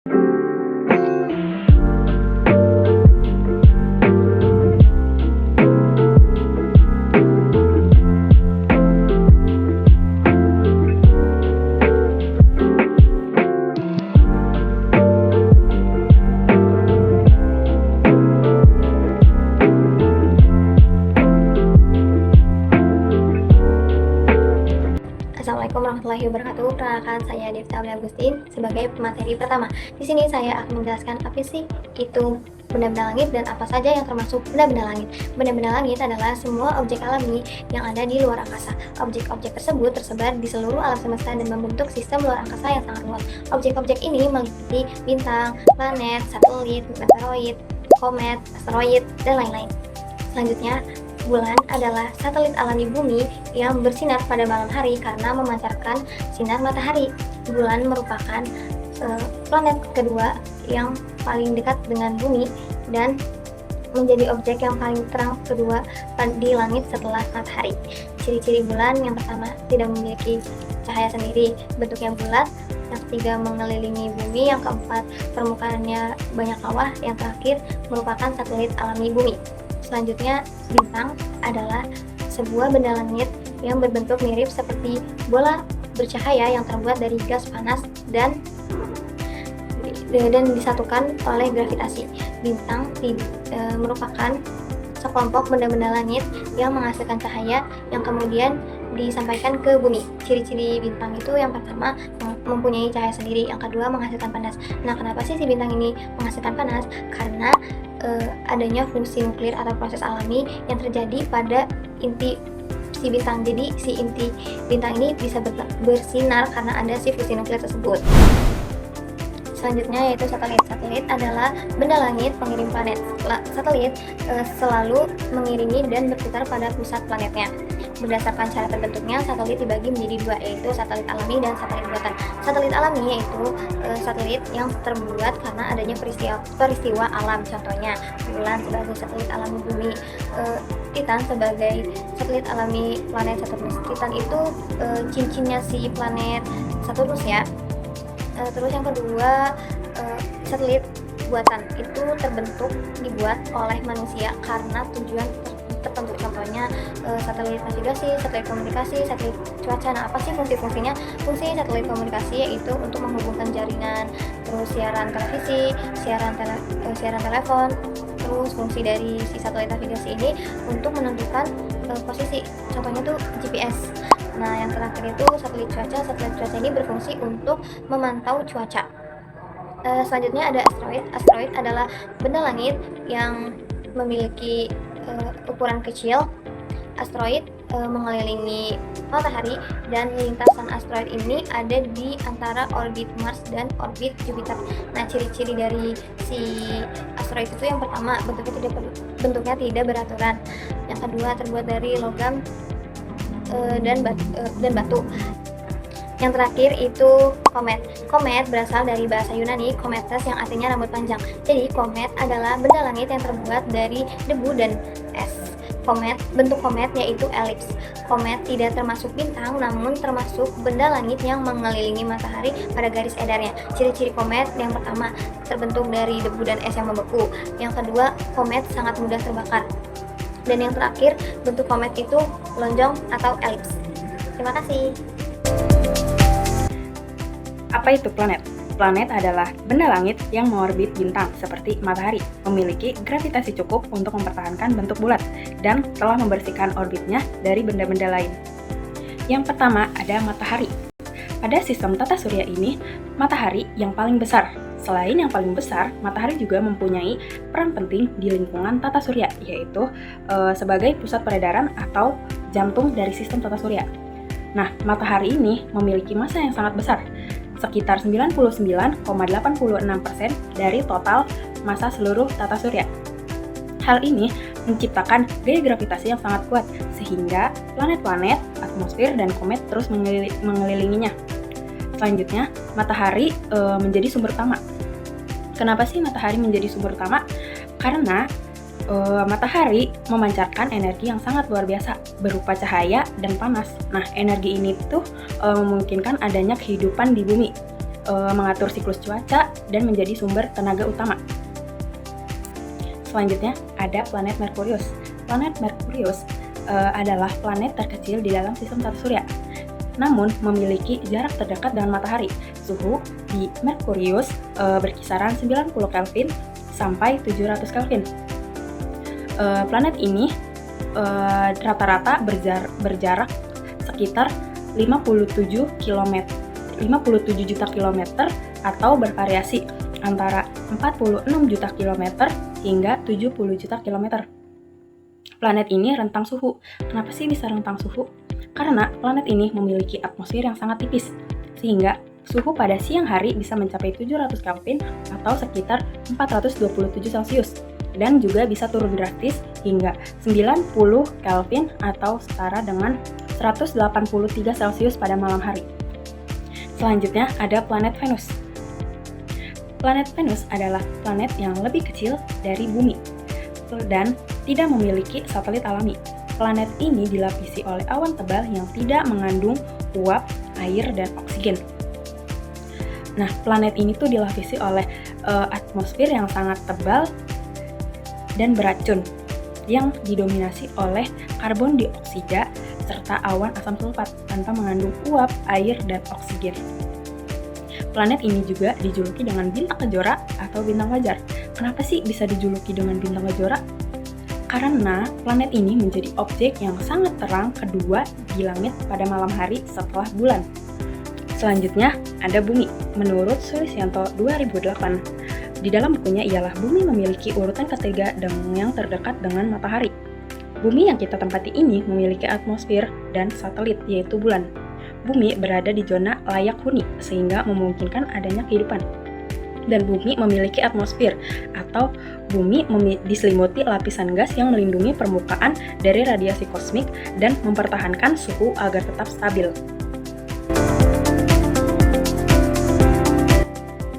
Assalamualaikum warahmatullahi wabarakatuh. Perkenalkan, saya Devta Agustin sebagai pemateri pertama. Di sini saya akan menjelaskan apa sih itu benda-benda langit dan apa saja yang termasuk benda-benda langit. Benda-benda langit adalah semua objek alami yang ada di luar angkasa. Objek-objek tersebut tersebar di seluruh alam semesta dan membentuk sistem luar angkasa yang sangat luas. Objek-objek ini meliputi bintang, planet, satelit, meteoroid, komet, asteroid, dan lain-lain. Selanjutnya, bulan adalah satelit alami bumi yang bersinar pada malam hari karena memancarkan sinar matahari. Bulan merupakan planet kedua yang paling dekat dengan bumi dan menjadi objek yang paling terang kedua di langit setelah matahari. Ciri-ciri bulan: yang pertama, tidak memiliki cahaya sendiri, bentuknya bulat. Yang ketiga, mengelilingi bumi. Yang keempat, permukaannya banyak kawah. Yang terakhir, merupakan satelit alami bumi. Selanjutnya, bintang adalah sebuah benda langit yang berbentuk mirip seperti bola bercahaya yang terbuat dari gas panas dan disatukan oleh gravitasi. Bintang merupakan sekelompok benda-benda langit yang menghasilkan cahaya yang kemudian disampaikan ke bumi. Ciri-ciri bintang itu: yang pertama, mempunyai cahaya sendiri. Yang kedua, menghasilkan panas. Nah, kenapa sih si bintang ini menghasilkan panas? Karena adanya fungsi nuklir atau proses alami yang terjadi pada inti si bintang. Jadi si inti bintang ini bisa bersinar karena ada si fusi nuklir tersebut. Selanjutnya yaitu satelit. Satelit adalah benda langit pengirim planet. Satelit selalu mengiringi dan berputar pada pusat planetnya. Berdasarkan cara terbentuknya, satelit dibagi menjadi dua, yaitu satelit alami dan satelit buatan. Satelit alami yaitu satelit yang terbuat karena adanya peristiwa alam. Contohnya, bulan sebagai satelit alami bumi, Titan sebagai satelit alami planet Saturnus. Titan itu cincinnya si planet Saturnus ya. Terus yang kedua, satelit buatan itu dibuat oleh manusia karena tujuan tertentu. Contohnya satelit navigasi, satelit komunikasi, satelit cuaca. Nah, apa sih fungsi-fungsinya? Fungsi satelit komunikasi yaitu untuk menghubungkan jaringan, terus siaran televisi, siaran telepon. Terus fungsi dari si satelit navigasi ini untuk menentukan posisi. Contohnya tuh GPS. Nah, yang terakhir itu satelit cuaca. Satelit cuaca ini berfungsi untuk memantau cuaca. Selanjutnya ada asteroid. Asteroid adalah benda langit yang memiliki ukuran kecil. Asteroid mengelilingi matahari dan lintasan asteroid ini ada di antara orbit Mars dan orbit Jupiter. Nah, ciri-ciri dari si asteroid itu: yang pertama, bentuknya tidak beraturan. Yang kedua, terbuat dari logam dan batu. Yang terakhir itu komet. Komet berasal dari bahasa Yunani kometes yang artinya rambut panjang. Jadi komet adalah benda langit yang terbuat dari debu dan es. Bentuk komet yaitu elips. Komet tidak termasuk bintang, namun termasuk benda langit yang mengelilingi matahari pada garis edarnya. Ciri-ciri komet: yang pertama, terbentuk dari debu dan es yang membeku. Yang kedua, komet sangat mudah terbakar. Dan yang terakhir, bentuk komet itu lonjong atau elips. Terima kasih. Apa itu planet? Planet adalah benda langit yang mengorbit bintang seperti matahari, memiliki gravitasi cukup untuk mempertahankan bentuk bulat, dan telah membersihkan orbitnya dari benda-benda lain. Yang pertama ada matahari. Pada sistem tata surya ini, matahari yang paling besar. Selain yang paling besar, matahari juga mempunyai peran penting di lingkungan tata surya, yaitu sebagai pusat peredaran atau jantung dari sistem tata surya. Nah, matahari ini memiliki massa yang sangat besar, sekitar 99,86% dari total massa seluruh tata surya. Hal ini menciptakan gaya gravitasi yang sangat kuat, sehingga planet-planet, atmosfer, dan komet terus mengelilinginya. Selanjutnya, matahari menjadi sumber utama. Kenapa sih matahari menjadi sumber utama? Karena matahari memancarkan energi yang sangat luar biasa berupa cahaya dan panas. Nah, energi ini tuh memungkinkan adanya kehidupan di bumi. mengatur siklus cuaca, dan menjadi sumber tenaga utama. Selanjutnya ada planet Merkurius. Planet Merkurius adalah planet terkecil di dalam sistem tata surya, namun memiliki jarak terdekat dengan matahari. Suhu di Merkurius berkisaran 90 Kelvin sampai 700 Kelvin. Planet ini rata-rata berjarak sekitar 57 juta kilometer atau bervariasi antara 46 juta kilometer hingga 70 juta kilometer. Planet ini rentang suhu. Kenapa sih bisa rentang suhu? Karena planet ini memiliki atmosfer yang sangat tipis, sehingga suhu pada siang hari bisa mencapai 700 Kelvin atau sekitar 427 Celcius, dan juga bisa turun drastis hingga 90 Kelvin atau setara dengan 183 Celcius pada malam hari. Selanjutnya ada planet Venus. Planet Venus adalah planet yang lebih kecil dari Bumi dan tidak memiliki satelit alami. Planet ini dilapisi oleh awan tebal yang tidak mengandung uap, air, dan oksigen. Nah, planet ini tuh dilapisi oleh atmosfer yang sangat tebal dan beracun yang didominasi oleh karbon dioksida serta awan asam sulfat tanpa mengandung uap, air, dan oksigen. Planet ini juga dijuluki dengan bintang kejora atau bintang fajar. Kenapa sih bisa dijuluki dengan bintang kejora? Karena planet ini menjadi objek yang sangat terang kedua di langit pada malam hari setelah bulan. Selanjutnya ada Bumi. Menurut Sulisyanto 2008, di dalam bukunya ialah Bumi memiliki urutan ketiga yang terdekat dengan matahari. Bumi yang kita tempati ini memiliki atmosfer dan satelit, yaitu bulan. Bumi berada di zona layak huni sehingga memungkinkan adanya kehidupan. Dan Bumi memiliki atmosfer atau Bumi diselimuti lapisan gas yang melindungi permukaan dari radiasi kosmik dan mempertahankan suhu agar tetap stabil.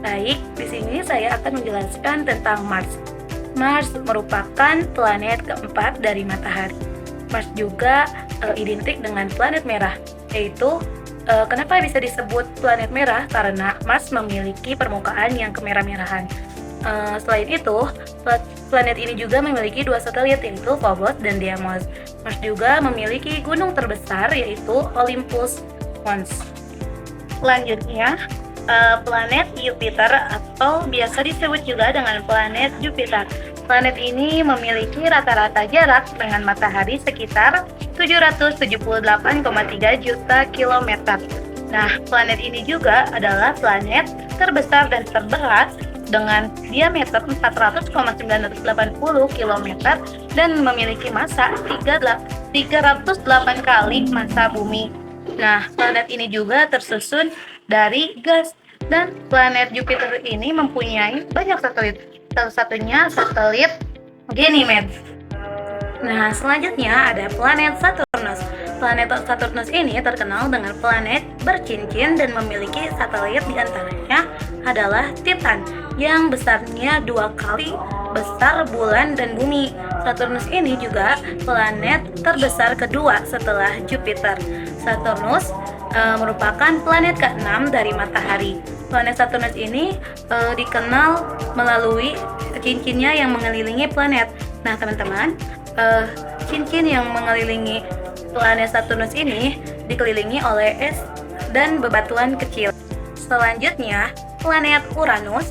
Baik, di sini saya akan menjelaskan tentang Mars. Mars merupakan planet keempat dari matahari. Mars juga identik dengan planet merah, yaitu kenapa bisa disebut planet merah? Karena Mars memiliki permukaan yang kemerah-merahan. Selain itu, planet ini juga memiliki dua satelit, yaitu Phobos dan Deimos. Mars juga memiliki gunung terbesar, yaitu Olympus Mons. Selanjutnya, planet Jupiter atau biasa disebut juga dengan planet Jupiter. Planet ini memiliki rata-rata jarak dengan matahari sekitar 778,3 juta kilometer. Nah, planet ini juga adalah planet terbesar dan terberat dengan diameter 400,980 km dan memiliki massa 308 kali massa bumi. Nah, planet ini juga tersusun dari gas, dan planet Jupiter ini mempunyai banyak satelit. Salah satunya satelit Ganymede. Nah, selanjutnya ada planet Saturnus. Planet Saturnus ini terkenal dengan planet bercincin dan memiliki satelit, diantaranya adalah Titan yang besarnya 2 kali besar bulan dan bumi. Saturnus ini juga planet terbesar kedua setelah Jupiter. Saturnus merupakan planet ke-6 dari matahari. Planet Saturnus ini dikenal melalui cincinnya yang mengelilingi planet. Nah, teman-teman, cincin yang mengelilingi planet Saturnus ini dikelilingi oleh es dan bebatuan kecil. Selanjutnya, planet Uranus.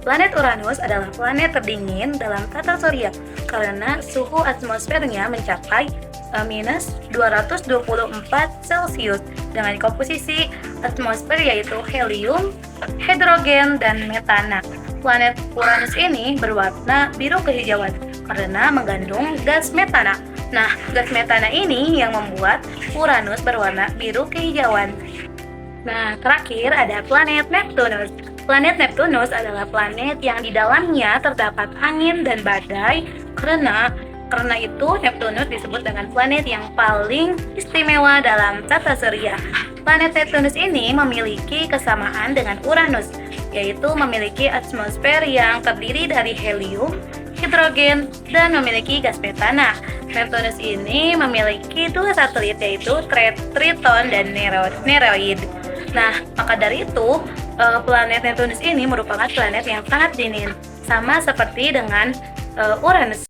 Planet Uranus adalah planet terdingin dalam tata surya karena suhu atmosfernya mencapai minus 224 Celcius dengan komposisi atmosfer yaitu helium, hidrogen, dan metana. Planet Uranus ini berwarna biru kehijauan karena mengandung gas metana. Nah, gas metana ini yang membuat Uranus berwarna biru kehijauan. Nah, terakhir ada planet Neptunus. Planet Neptunus adalah planet yang di dalamnya terdapat angin dan badai. Karena itu, Neptunus disebut dengan planet yang paling istimewa dalam tata surya. Planet Neptunus ini memiliki kesamaan dengan Uranus, yaitu memiliki atmosfer yang terdiri dari helium, hidrogen, dan memiliki gas metana. Neptunus ini memiliki 2 satelit, yaitu Triton dan Nereid. Nah, maka dari itu, Planet Neptunus ini merupakan planet yang sangat dingin, sama seperti dengan Uranus.